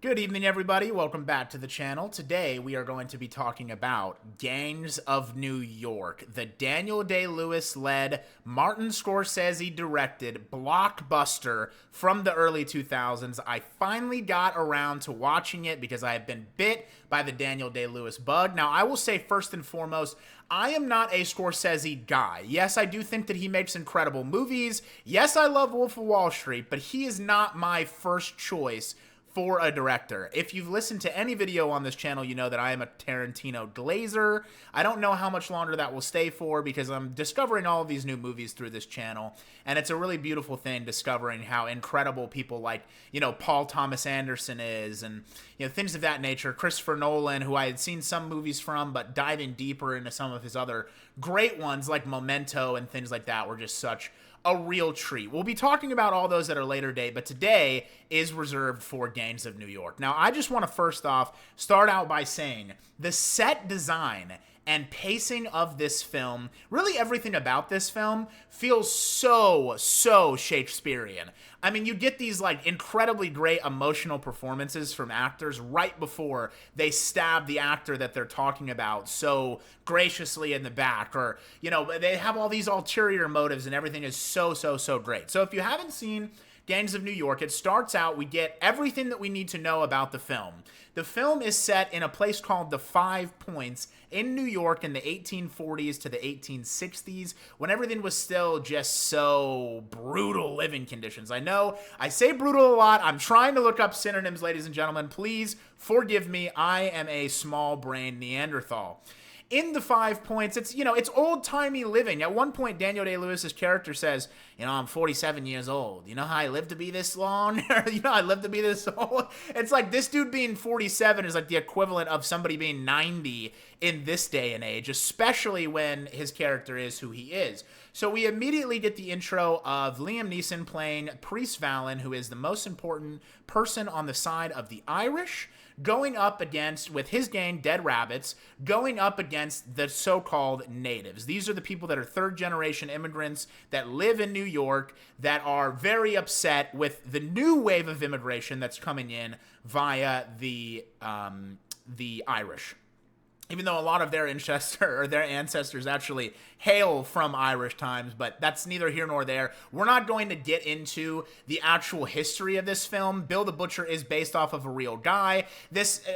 Good evening, everybody. Welcome back to the channel. Today, we are going to be talking about Gangs of New York, the Daniel Day-Lewis-led, Martin Scorsese-directed blockbuster from the early 2000s. I finally got around to watching it because I have been bit by the Daniel Day-Lewis bug. Now, I will say first and foremost, I am not a Scorsese guy. Yes, I do think that he makes incredible movies. Yes, I love Wolf of Wall Street, but he is not my first choice for a director. If you've listened to any video on this channel, you know that I am a Tarantino glazer. I don't know how much longer that will stay for because I'm discovering all of these new movies through this channel, and it's a really beautiful thing discovering how incredible people like, Paul Thomas Anderson is, and, things of that nature. Christopher Nolan, who I had seen some movies from, but diving deeper into some of his other great ones like Memento and things like that were just such a real treat. We'll be talking about all those at a later date, but today is reserved for Gangs of New York. Now, I just want to first off start out by saying the set design and pacing of this film, really everything about this film, feels so Shakespearean. I mean, you get these, incredibly great emotional performances from actors right before they stab the actor that they're talking about so graciously in the back, or, they have all these ulterior motives, and everything is so great. So if you haven't seen Gangs of New York, it starts out, we get everything that we need to know about the film. The film is set in a place called the Five Points in New York in the 1840s to the 1860s, when everything was still just so brutal living conditions. I know I say brutal a lot. I'm trying to look up synonyms, ladies and gentlemen. Please forgive me. I am a small-brained Neanderthal. In the 5 Points, it's old-timey living. At one point, Daniel Day-Lewis's character says, I'm 47 years old. You know how I lived to be this long? I lived to be this old? It's like this dude being 47 is like the equivalent of somebody being 90 in this day and age, especially when his character is who he is. So we immediately get the intro of Liam Neeson playing Priest Vallon, who is the most important person on the side of the Irish, going up against, with his gang, Dead Rabbits, going up against the so-called natives. These are the people that are third-generation immigrants that live in New York that are very upset with the new wave of immigration that's coming in via the Irish. Even though a lot of their ancestors actually hail from Irish times, but that's neither here nor there. We're not going to get into the actual history of this film. Bill the Butcher is based off of a real guy.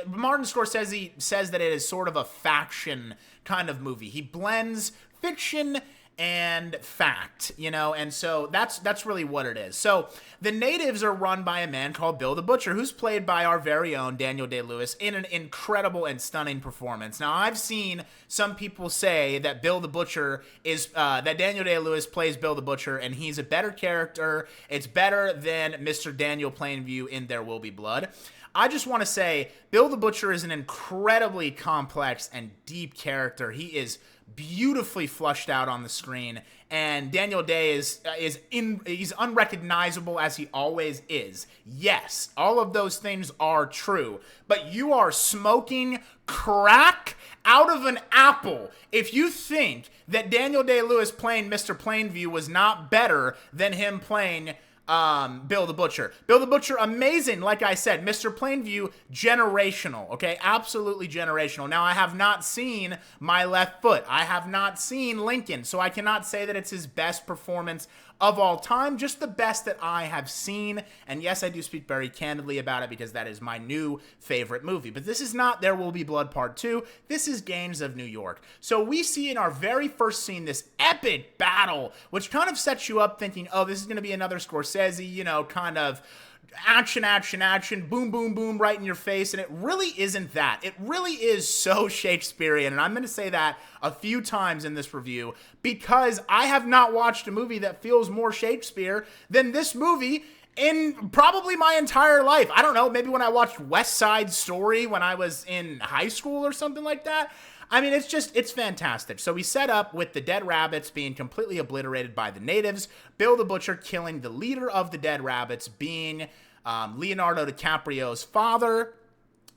Martin Scorsese says that it is sort of a faction kind of movie. He blends fiction and fact, and so that's really what it is. So the natives are run by a man called Bill the Butcher, who's played by our very own Daniel Day-Lewis in an incredible and stunning performance. Now, I've seen some people say that Bill the Butcher is, that Daniel Day-Lewis plays Bill the Butcher, and he's a better character. It's better than Mr. Daniel Plainview in There Will Be Blood. I just want to say, Bill the Butcher is an incredibly complex and deep character. He is beautifully flushed out on the screen, and Daniel Day he's unrecognizable as he always is. Yes, all of those things are true, but you are smoking crack out of an apple if you think that Daniel Day-Lewis playing Mr. Plainview was not better than him playing Bill the Butcher. Bill the Butcher, amazing, like I said. Mr. Plainview, generational, okay? Absolutely generational. Now, I have not seen My Left Foot. I have not seen Lincoln, so I cannot say that it's his best performance of all time, just the best that I have seen. And yes, I do speak very candidly about it because that is my new favorite movie. But this is not There Will Be Blood Part 2. This is Gangs of New York. So we see in our very first scene this epic battle, which kind of sets you up thinking, oh, this is going to be another Scorsese, kind of action, boom, boom, boom, right in your face, and it really isn't that. It really is so Shakespearean, and I'm going to say that a few times in this review because I have not watched a movie that feels more Shakespeare than this movie in probably my entire life. I don't know, maybe when I watched West Side Story when I was in high school or something like that. I mean, it's fantastic. So we set up with the Dead Rabbits being completely obliterated by the natives, Bill the Butcher killing the leader of the Dead Rabbits being Leonardo DiCaprio's father,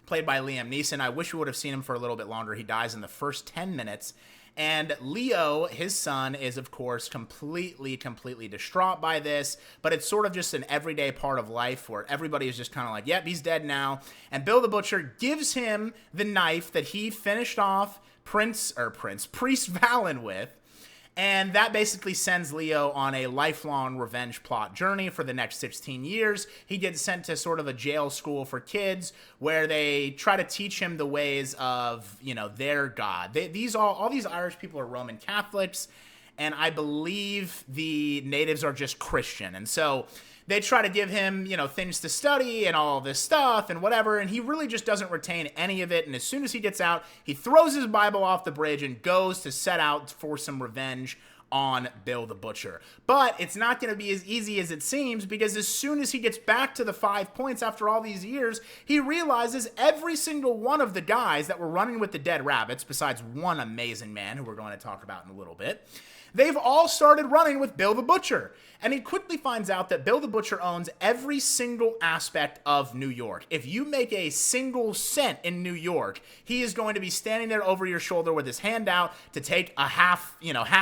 played by Liam Neeson. I wish we would have seen him for a little bit longer. He dies in the first 10 minutes. And Leo, his son, is of course completely distraught by this, but it's sort of just an everyday part of life where everybody is just kind of like, yep, he's dead now. And Bill the Butcher gives him the knife that he finished off Priest Valen with. And that basically sends Leo on a lifelong revenge plot journey for the next 16 years. He gets sent to sort of a jail school for kids where they try to teach him the ways of, their God. All these Irish people are Roman Catholics, and I believe the natives are just Christian. And so they try to give him, things to study and all this stuff and whatever, and he really just doesn't retain any of it. And as soon as he gets out, he throws his Bible off the bridge and goes to set out for some revenge on Bill the Butcher. But it's not going to be as easy as it seems, because as soon as he gets back to the 5 points after all these years, he realizes every single one of the guys that were running with the dead rabbits, besides one amazing man who we're going to talk about in a little bit, they've all started running with Bill the Butcher. And he quickly finds out that Bill the Butcher owns every single aspect of New York. If you make a single cent in New York, he is going to be standing there over your shoulder with his hand out to take a half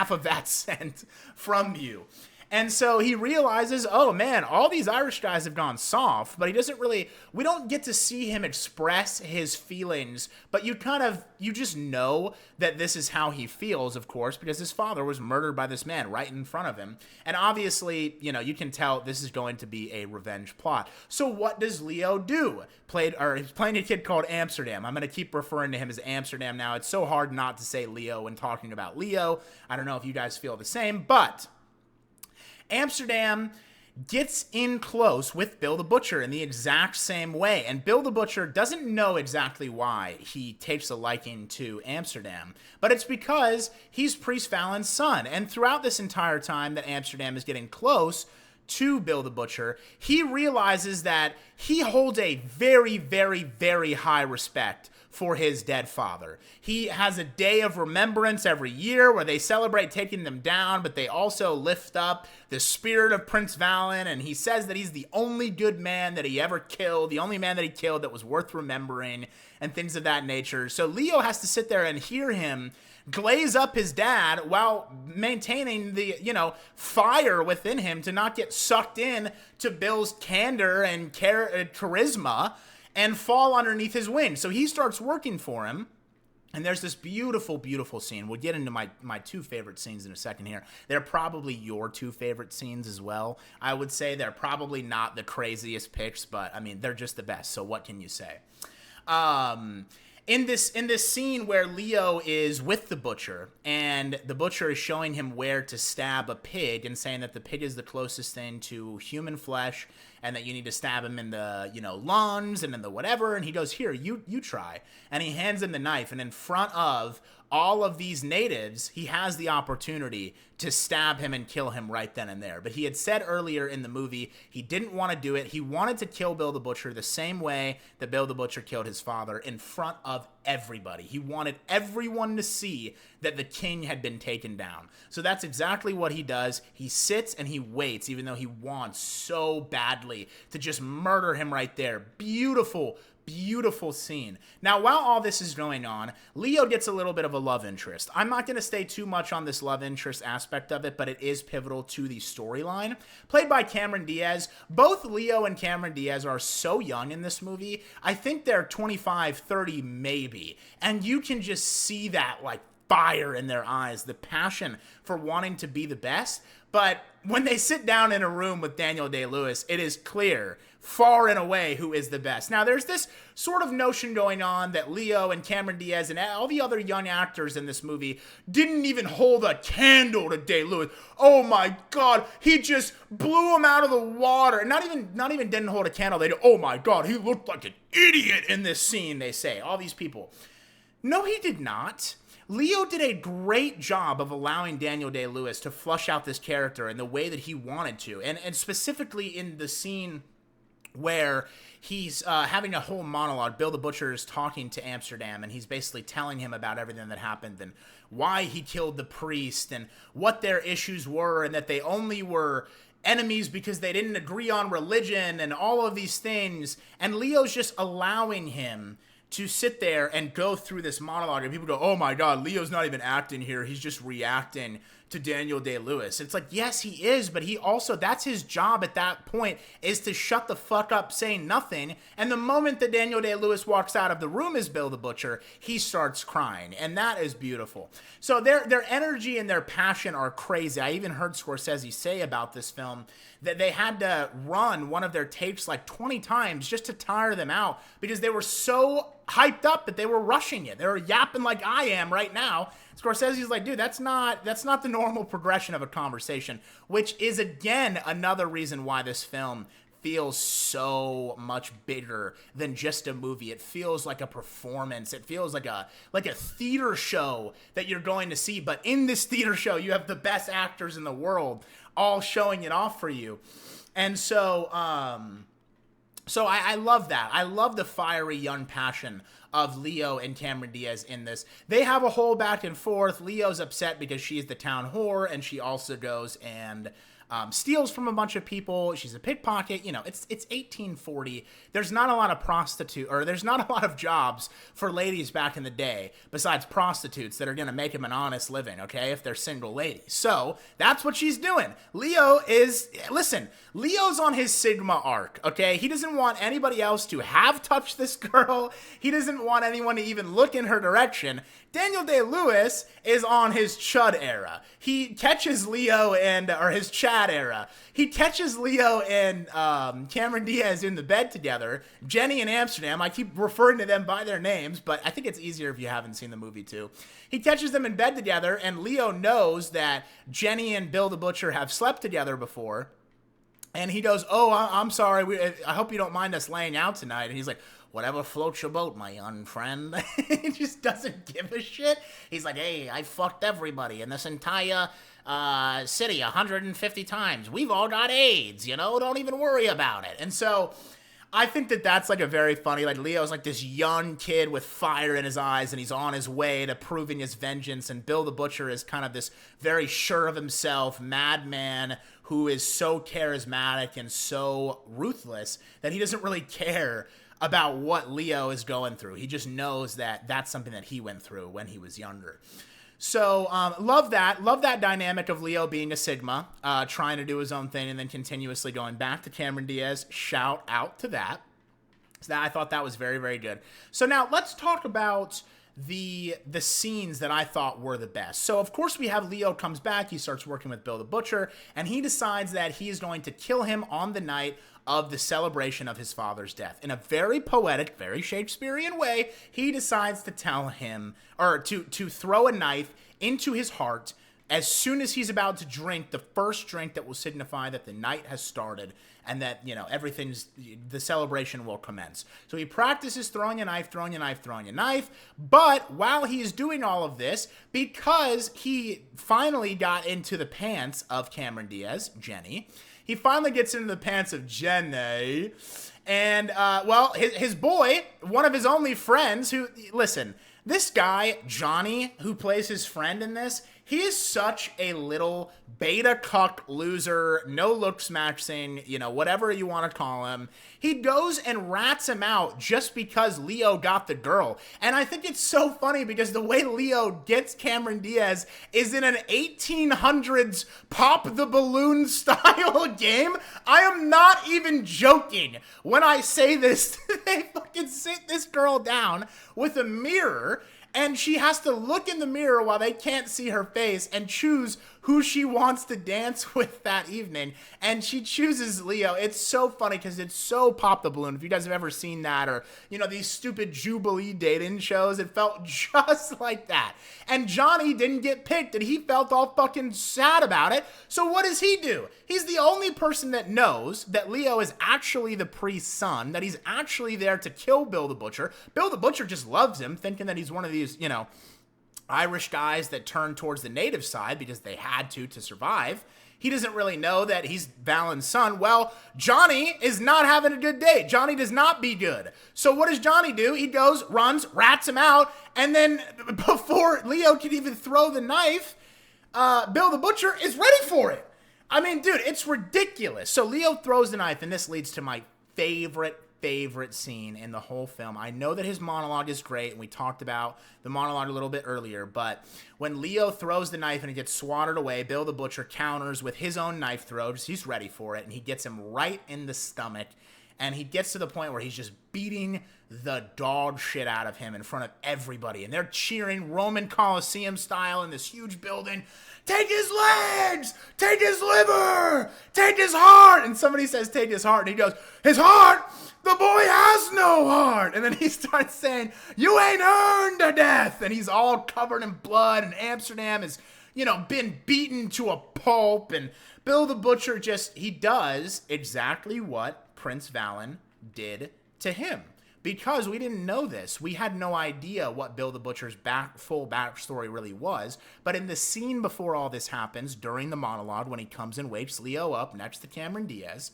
of that cent from you. And so he realizes, oh man, all these Irish guys have gone soft, but we don't get to see him express his feelings, but you just know that this is how he feels, of course, because his father was murdered by this man right in front of him. And obviously, you can tell this is going to be a revenge plot. So what does Leo do? He's playing a kid called Amsterdam. I'm going to keep referring to him as Amsterdam now. It's so hard not to say Leo when talking about Leo. I don't know if you guys feel the same, but Amsterdam gets in close with Bill the Butcher in the exact same way. And Bill the Butcher doesn't know exactly why he takes a liking to Amsterdam, but it's because he's Priest Valen's son. And throughout this entire time that Amsterdam is getting close to Bill the Butcher, he realizes that he holds a very, very, very high respect for his dead father. He has a day of remembrance every year where they celebrate taking them down, but they also lift up the spirit of Prince Valen, and he says that he's the only good man that he ever killed, the only man that he killed that was worth remembering, and things of that nature. So Leo has to sit there and hear him glaze up his dad while maintaining the, fire within him to not get sucked in to Bill's candor and charisma and fall underneath his wing. So he starts working for him. And there's this beautiful, beautiful scene. We'll get into my two favorite scenes in a second here. They're probably your two favorite scenes as well. I would say they're probably not the craziest picks, but, they're just the best. So what can you say? In this scene where Leo is with the Butcher, and the Butcher is showing him where to stab a pig and saying that the pig is the closest thing to human flesh, and that you need to stab him in the, lungs and in the whatever, and he goes, here, you try. And he hands him the knife, and in front of all of these natives, he has the opportunity to stab him and kill him right then and there. But he had said earlier in the movie he didn't want to do it. He wanted to kill Bill the Butcher the same way that Bill the Butcher killed his father, in front of everybody. He wanted everyone to see that the king had been taken down. So that's exactly what he does. He sits and he waits, even though he wants so badly to just murder him right there. Beautiful, beautiful scene. Now, while all this is going on, Leo gets a little bit of a love interest. I'm not going to stay too much on this love interest aspect of it, but it is pivotal to the storyline. Played by Cameron Diaz. Both Leo and Cameron Diaz are so young in this movie. I think they're 25, 30 maybe. And you can just see that, fire in their eyes, the passion for wanting to be the best. But when they sit down in a room with Daniel Day-Lewis, it is clear, far and away, who is the best. Now, there's this sort of notion going on that Leo and Cameron Diaz and all the other young actors in this movie didn't even hold a candle to Day-Lewis. Oh my God, he just blew him out of the water. Not even didn't hold a candle. They do, oh my God, he looked like an idiot in this scene, they say. All these people. No, he did not. Leo did a great job of allowing Daniel Day-Lewis to flush out this character in the way that he wanted to. And specifically in the scene where he's having a whole monologue. Bill the Butcher is talking to Amsterdam, and he's basically telling him about everything that happened and why he killed the priest and what their issues were, and that they only were enemies because they didn't agree on religion and all of these things. And Leo's just allowing him to sit there and go through this monologue and people go, oh my God, Leo's not even acting here. He's just reacting to Daniel Day-Lewis. It's like, yes, he is, but he also, that's his job at that point, is to shut the fuck up, saying nothing. And the moment that Daniel Day-Lewis walks out of the room as Bill the Butcher, he starts crying. And that is beautiful. So their energy and their passion are crazy. I even heard Scorsese say about this film that they had to run one of their tapes like 20 times just to tire them out because they were so hyped up that they were rushing it. They were yapping like I am right now. Scorsese's like, dude, that's not the normal progression of a conversation, which is, again, another reason why this film feels so much bigger than just a movie. It feels like a performance. It feels like a theater show that you're going to see. But in this theater show, you have the best actors in the world all showing it off for you. And so I love that. I love the fiery young passion of Leo and Cameron Diaz in this. They have a whole back and forth. Leo's upset because she's the town whore, and she also goes and steals from a bunch of people. She's a pickpocket. You know, it's 1840. There's not a lot of there's not a lot of jobs for ladies back in the day besides prostitutes that are going to make them an honest living, okay, if they're single ladies. So that's what she's doing. Leo's on his Sigma arc, okay? He doesn't want anybody else to have touched this girl. He doesn't want anyone to even look in her direction. Daniel Day-Lewis is on his Chud era. He catches Leo or his Chad era. He catches Leo and Cameron Diaz in the bed together. Jenny and Amsterdam, I keep referring to them by their names, but I think it's easier if you haven't seen the movie too. He catches them in bed together, and Leo knows that Jenny and Bill the Butcher have slept together before. And he goes, oh, I'm sorry. I hope you don't mind us laying out tonight. And he's like, whatever floats your boat, my young friend. He just doesn't give a shit. He's like, hey, I fucked everybody in this entire city 150 times. We've all got AIDS, don't even worry about it. And so I think that that's like a very funny, like Leo's like this young kid with fire in his eyes, and he's on his way to proving his vengeance. And Bill the Butcher is kind of this very sure of himself madman who is so charismatic and so ruthless that he doesn't really care about what Leo is going through. He just knows that that's something that he went through when he was younger. So love that dynamic of Leo being a Sigma, trying to do his own thing and then continuously going back to Cameron Diaz. Shout out to that. So I thought that was very, very good. So now let's talk about the scenes that I thought were the best. So of course we have Leo comes back, he starts working with Bill the Butcher, and he decides that he is going to kill him on the night of the celebration of his father's death. In a very poetic, very Shakespearean way, he decides to tell him, or to throw a knife into his heart as soon as he's about to drink the first drink that will signify that the night has started and that, the celebration will commence. So he practices throwing a knife, but while he is doing all of this, because he finally got into the pants of Cameron Diaz, Jenny, he finally gets into the pants of Jenny, and, his boy, one of his only friends who, listen, this guy, Johnny, who plays his friend in this, he is such a little beta cuck loser, no looks matching, whatever you want to call him. He goes and rats him out just because Leo got the girl. And I think it's so funny because the way Leo gets Cameron Diaz is in an 1800s pop the balloon style game. I am not even joking when I say this. They fucking sit this girl down with a mirror, and she has to look in the mirror while they can't see her face and choose who she wants to dance with that evening. And she chooses Leo. It's so funny because it's so pop the balloon. If you guys have ever seen that, or, these stupid Jubilee dating shows, it felt just like that. And Johnny didn't get picked, and he felt all fucking sad about it. So what does he do? He's the only person that knows that Leo is actually the priest's son, that he's actually there to kill Bill the Butcher. Bill the Butcher just loves him, thinking that he's one of these, Irish guys that turned towards the native side because they had to survive. He doesn't really know that he's Valen's son. Well, Johnny is not having a good day. Johnny does not be good. So what does Johnny do? He goes, runs, rats him out, and then before Leo can even throw the knife, Bill the Butcher is ready for it. I mean, dude, it's ridiculous. So Leo throws the knife, and this leads to my favorite favorite scene in the whole film. I know that his monologue is great, and we talked about the monologue a little bit earlier, but when Leo throws the knife and it gets swatted away, Bill the Butcher counters with his own knife throw, just he's ready for it, and he gets him right in the stomach, and he gets to the point where he's just beating the dog shit out of him in front of everybody, and they're cheering Roman Coliseum style in this huge building. Take his legs! Take his liver! Take his heart! And somebody says, take his heart. And he goes, his heart? The boy has no heart. And then he starts saying, you ain't earned a death. And he's all covered in blood. And Amsterdam has, been beaten to a pulp. And Bill the Butcher he does exactly what Prince Valen did to him. Because we didn't know this. We had no idea what Bill the Butcher's full backstory really was. But in the scene before all this happens, during the monologue, when he comes and wakes Leo up next to Cameron Diaz,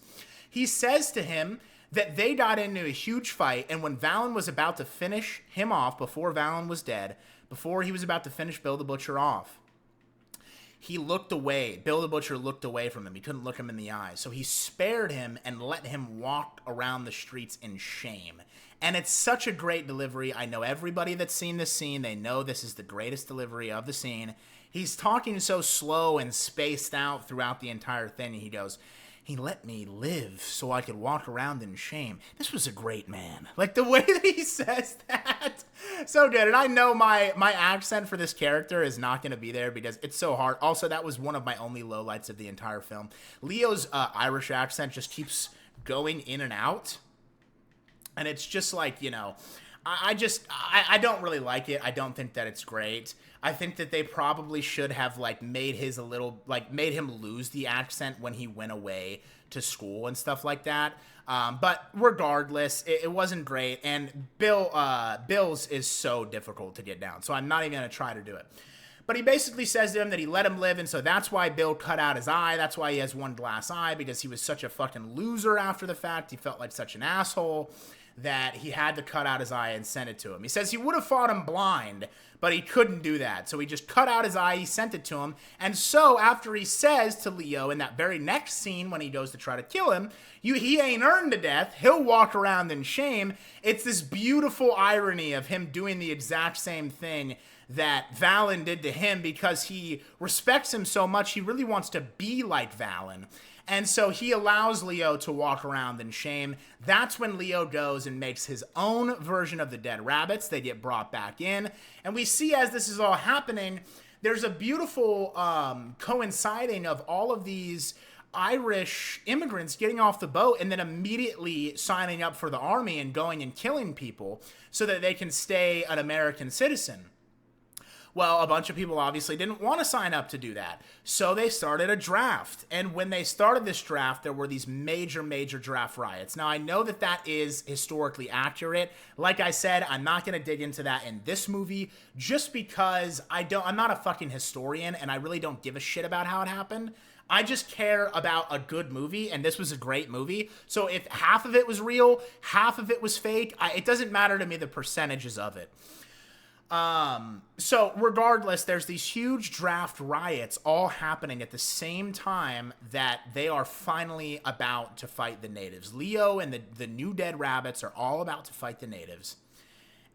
he says to him that they got into a huge fight, and when Valen was about to finish him off, before Valen was dead, before he was about to finish Bill the Butcher off, he looked away. Bill the Butcher looked away from him. He couldn't look him in the eye. So he spared him and let him walk around the streets in shame. And it's such a great delivery. I know everybody that's seen this scene, they know this is the greatest delivery of the scene. He's talking so slow and spaced out throughout the entire thing. And he goes, he let me live so I could walk around in shame. This was a great man. Like, the way that he says that, so good. And I know my accent for this character is not going to be there because it's so hard. Also, that was one of my only lowlights of the entire film. Leo's Irish accent just keeps going in and out. And it's just like, I don't really like it. I don't think that it's great. I think that they probably should have made him lose the accent when he went away to school and stuff like that. But regardless, it wasn't great. And Bill's is so difficult to get down. So I'm not even going to try to do it. But he basically says to him that he let him live, and so that's why Bill cut out his eye. That's why he has one glass eye, because he was such a fucking loser after the fact. He felt like such an asshole that he had to cut out his eye and send it to him. He says he would have fought him blind, but he couldn't do that. So he just cut out his eye, he sent it to him. And so after he says to Leo in that very next scene when he goes to try to kill him, he ain't earned a death, he'll walk around in shame. It's this beautiful irony of him doing the exact same thing that Valen did to him, because he respects him so much, he really wants to be like Valen. And so he allows Leo to walk around in shame. That's when Leo goes and makes his own version of the dead rabbits. They get brought back in. And we see, as this is all happening, there's a beautiful coinciding of all of these Irish immigrants getting off the boat and then immediately signing up for the army and going and killing people so that they can stay an American citizen. Well, a bunch of people obviously didn't want to sign up to do that. So they started a draft. And when they started this draft, there were these major, major draft riots. Now, I know that that is historically accurate. Like I said, I'm not going to dig into that in this movie just because I'm not a fucking historian and I really don't give a shit about how it happened. I just care about a good movie, and this was a great movie. So if half of it was real, half of it was fake, it doesn't matter to me the percentages of it. So regardless, there's these huge draft riots all happening at the same time that they are finally about to fight the natives. Leo and the new dead rabbits are all about to fight the natives.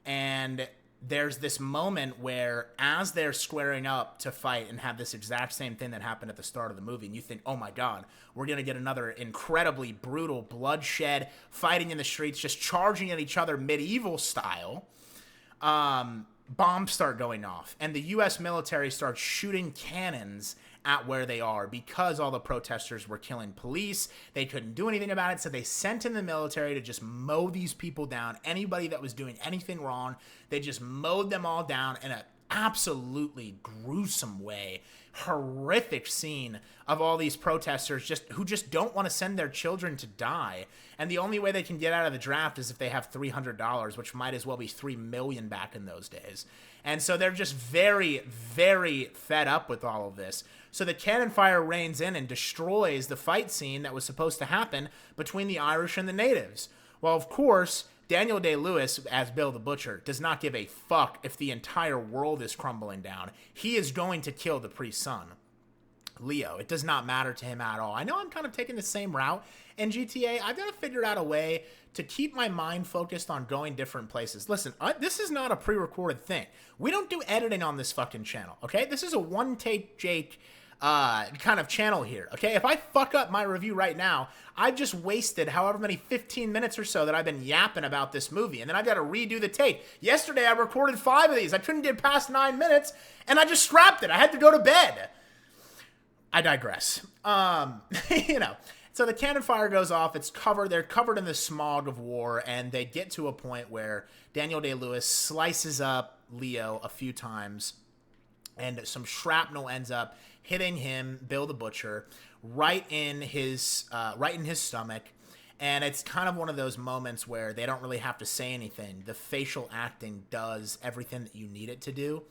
And there's this moment where, as they're squaring up to fight and have this exact same thing that happened at the start of the movie, and you think, oh my God, we're going to get another incredibly brutal bloodshed, fighting in the streets, just charging at each other medieval style, bombs start going off, and the U.S. military starts shooting cannons at where they are because all the protesters were killing police. They couldn't do anything about it, so they sent in the military to just mow these people down. Anybody that was doing anything wrong, they just mowed them all down in an absolutely gruesome way. Horrific scene of all these protesters who just don't want to send their children to die. And the only way they can get out of the draft is if they have $300, which might as well be $3 million back in those days. And so they're just very, very fed up with all of this. So the cannon fire rains in and destroys the fight scene that was supposed to happen between the Irish and the natives. Well, of course, Daniel Day-Lewis, as Bill the Butcher, does not give a fuck if the entire world is crumbling down. He is going to kill the priest's son. Leo. It does not matter to him at all. I know I'm kind of taking the same route in GTA. I've got to figure out a way to keep my mind focused on going different places. Listen, this is not a pre-recorded thing. We don't do editing on this fucking channel, okay? This is a one-take Jake kind of channel here, okay? If I fuck up my review right now, I've just wasted however many 15 minutes or so that I've been yapping about this movie, and then I've got to redo the take. Yesterday, I recorded 5 of these. I couldn't get past 9 minutes, and I just scrapped it. I had to go to bed. I digress. You know, so the cannon fire goes off. It's covered. They're covered in the smog of war, and they get to a point where Daniel Day-Lewis slices up Leo a few times, and some shrapnel ends up hitting him, Bill the Butcher, right in his stomach. And it's kind of one of those moments where they don't really have to say anything. The facial acting does everything that you need it to do.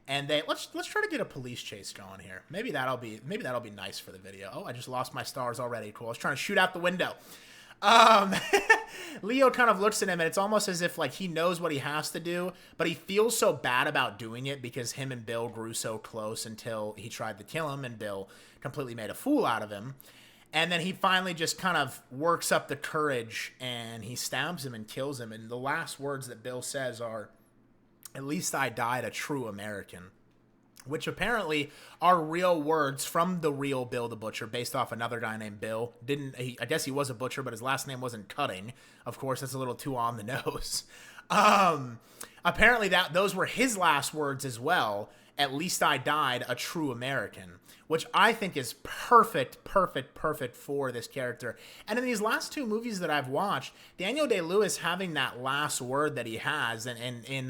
And let's try to get a police chase going here. Maybe that'll be nice for the video. Oh, I just lost my stars already. Cool. I was trying to shoot out the window. Leo kind of looks at him, and it's almost as if like he knows what he has to do, but he feels so bad about doing it because him and Bill grew so close until he tried to kill him, and Bill completely made a fool out of him. And then he finally just kind of works up the courage, and he stabs him and kills him. And the last words that Bill says are, "At least I died a true American," which apparently are real words from the real Bill the Butcher, based off another guy named Bill. I guess he was a butcher, but his last name wasn't Cutting. Of course, that's a little too on the nose. Apparently those were his last words as well. "At least I died a true American," which I think is perfect for this character. And in these last 2 movies that I've watched, Daniel Day-Lewis having that last word that he has, and in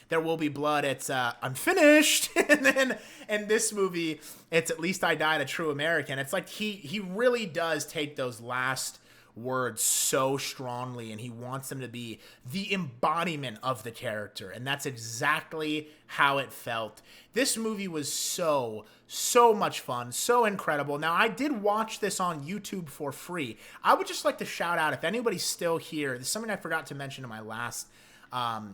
There Will Be Blood, it's "I'm finished," and then in this movie, it's "At least I died a true American." It's like he really does take those last words so strongly, and he wants them to be the embodiment of the character, and that's exactly how it felt. This movie was so much fun, so incredible. Now, I did watch this on YouTube for free. I would just like to shout out, if anybody's still here, this is something I forgot to mention in my last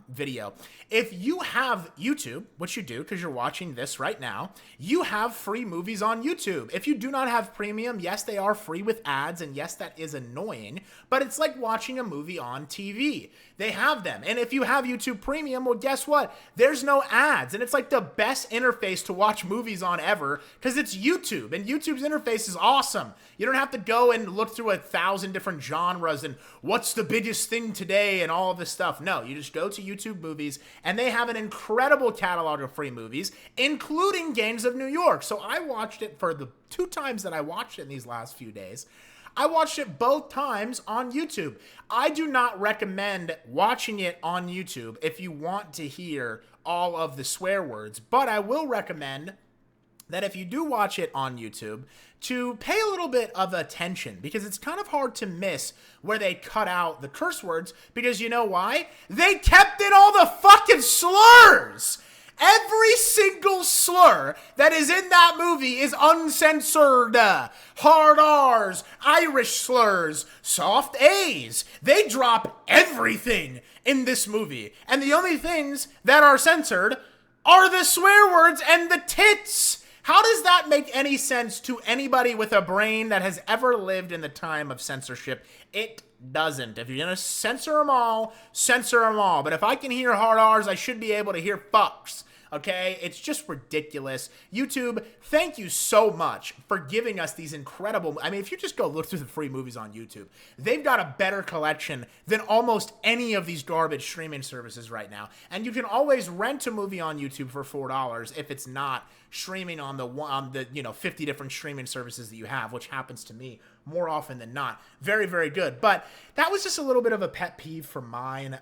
video. If you have YouTube, which you do because you're watching this right now, you have free movies on YouTube. If you do not have premium, yes, they are free with ads, and yes, that is annoying, but it's like watching a movie on TV. They have them. And if you have YouTube Premium, well, guess what? There's no ads, and it's like the best interface to watch movies on ever because it's YouTube, and YouTube's interface is awesome. You don't have to go and look through 1,000 different genres and what's the biggest thing today and all of this stuff. No, you just go to YouTube Movies, and they have an incredible catalog of free movies, including Gangs of New York. So I watched it for the 2 times that I watched it in these last few days. I watched it both times on YouTube. I do not recommend watching it on YouTube if you want to hear all of the swear words, but I will recommend that if you do watch it on YouTube, to pay a little bit of attention, because it's kind of hard to miss where they cut out the curse words, because you know why? They kept in all the fucking slurs! Every single slur that is in that movie is uncensored. Hard R's, Irish slurs, soft A's. They drop everything in this movie. And the only things that are censored are the swear words and the tits. How does that make any sense to anybody with a brain that has ever lived in the time of censorship? It doesn't. If you're going to censor them all, censor them all. But if I can hear hard R's, I should be able to hear fucks. Okay? It's just ridiculous. YouTube, thank you so much for giving us these incredible... I mean, if you just go look through the free movies on YouTube, they've got a better collection than almost any of these garbage streaming services right now. And you can always rent a movie on YouTube for $4 if it's not streaming on the 50 different streaming services that you have, which happens to me more often than not. Very, very good. But that was just a little bit of a pet peeve for mine.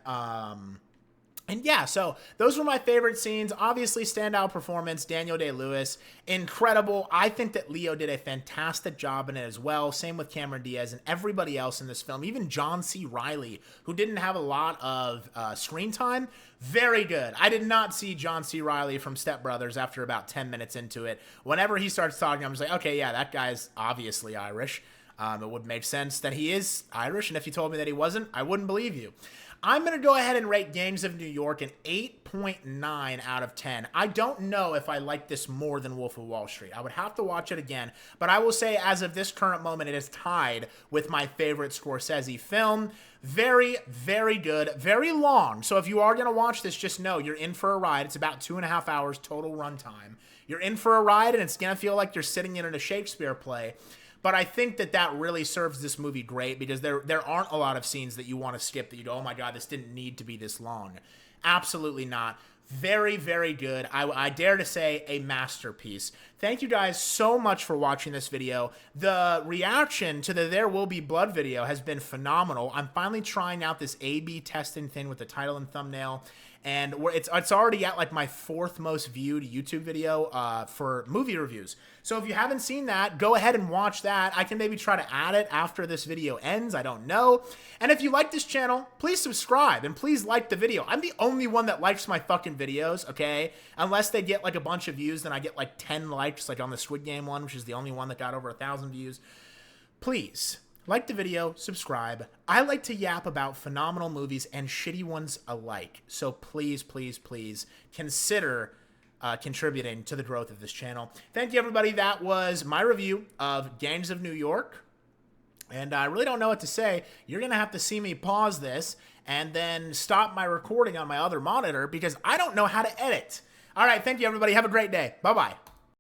And yeah, so those were my favorite scenes. Obviously, standout performance, Daniel Day-Lewis, incredible. I think that Leo did a fantastic job in it as well. Same with Cameron Diaz and everybody else in this film. Even John C. Reilly, who didn't have a lot of screen time, very good. I did not see John C. Reilly from Step Brothers after about 10 minutes into it. Whenever he starts talking, I'm just like, okay, yeah, that guy's obviously Irish. It would make sense that he is Irish, and if you told me that he wasn't, I wouldn't believe you. I'm going to go ahead and rate Gangs of New York an 8.9 out of 10. I don't know if I like this more than Wolf of Wall Street. I would have to watch it again, but I will say as of this current moment, it is tied with my favorite Scorsese film. Very, very good, very long. So if you are going to watch this, just know you're in for a ride. It's about 2.5 hours total runtime. You're in for a ride, and it's going to feel like you're sitting in a Shakespeare play. But I think that really serves this movie great because there aren't a lot of scenes that you want to skip that you go, oh my God, this didn't need to be this long. Absolutely not. Very, very good. I dare to say a masterpiece. Thank you guys so much for watching this video. The reaction to the There Will Be Blood video has been phenomenal. I'm finally trying out this A/B testing thing with the title and thumbnail. And it's already at like my 4th most viewed YouTube video for movie reviews. So if you haven't seen that, go ahead and watch that. I can maybe try to add it after this video ends. I don't know. And if you like this channel, please subscribe and please like the video. I'm the only one that likes my fucking videos, okay? Unless they get like a bunch of views, then I get like 10 likes, like on the Squid Game one, which is the only one that got over 1,000 views. Please like the video, subscribe. I like to yap about phenomenal movies and shitty ones alike. So please, please, please consider contributing to the growth of this channel. Thank you, everybody. That was my review of Gangs of New York. And I really don't know what to say. You're going to have to see me pause this and then stop my recording on my other monitor because I don't know how to edit. All right. Thank you, everybody. Have a great day. Bye-bye.